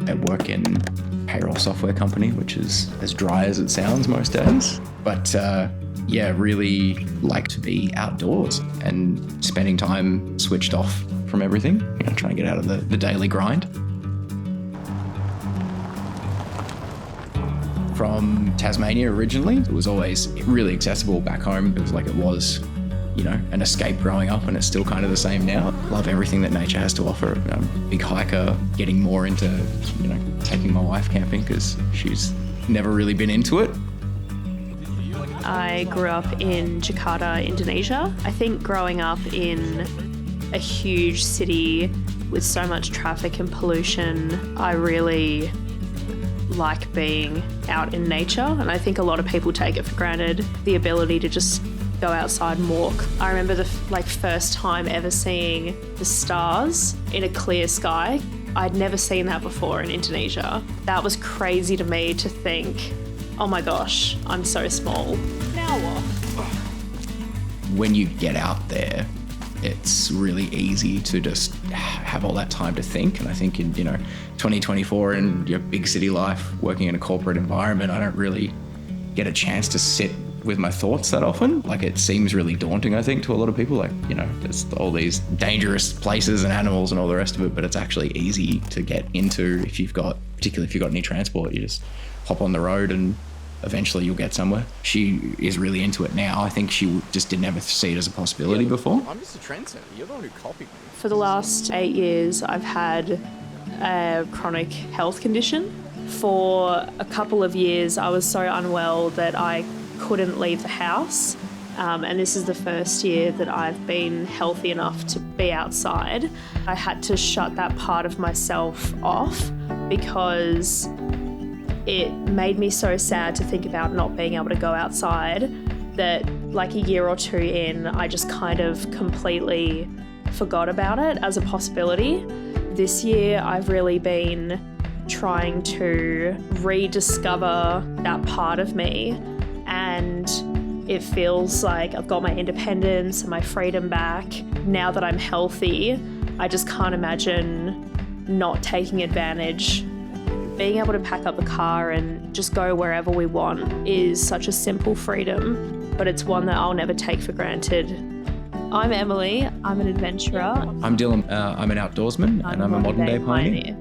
I work in a payroll software company, which is as dry as it sounds most days. But really like to be outdoors and spending time switched off from everything, trying to get out of the daily grind. From Tasmania originally, it was always really accessible back home. It was like it was, an escape growing up, and it's still kind of the same now. Love everything that nature has to offer. I'm a big hiker, getting more into, taking my wife camping because she's never really been into it. I grew up in Jakarta, Indonesia. I think growing up in a huge city with so much traffic and pollution, I really like being out in nature, and I think a lot of people take it for granted, the ability to just go outside and walk. I remember the first time ever seeing the stars in a clear sky. I'd never seen that before in Indonesia. That was crazy to me to think, oh my gosh, I'm so small. Now what? When you get out there, it's really easy to just have all that time to think. And I think in 2024 in your big city life, working in a corporate environment, I don't really get a chance to sit with my thoughts that often. It seems really daunting, I think, to a lot of people. There's all these dangerous places and animals and all the rest of it, but it's actually easy to get into particularly if you've got any transport. You just hop on the road and eventually you'll get somewhere. She is really into it now. I think she just didn't ever see it as a possibility before. I'm just a trendsetter. You're the one who copied me. For the last 8 years, I've had a chronic health condition. For a couple of years, I was so unwell that I couldn't leave the house. And this is the first year that I've been healthy enough to be outside. I had to shut that part of myself off because it made me so sad to think about not being able to go outside that a year or two in, I just kind of completely forgot about it as a possibility. This year, I've really been trying to rediscover that part of me, and it feels like I've got my independence and my freedom back. Now that I'm healthy, I just can't imagine not taking advantage. Being able to pack up the car and just go wherever we want is such a simple freedom, but it's one that I'll never take for granted. I'm Emily, I'm an adventurer. I'm Dylan, I'm an outdoorsman, and I'm a modern day pioneer.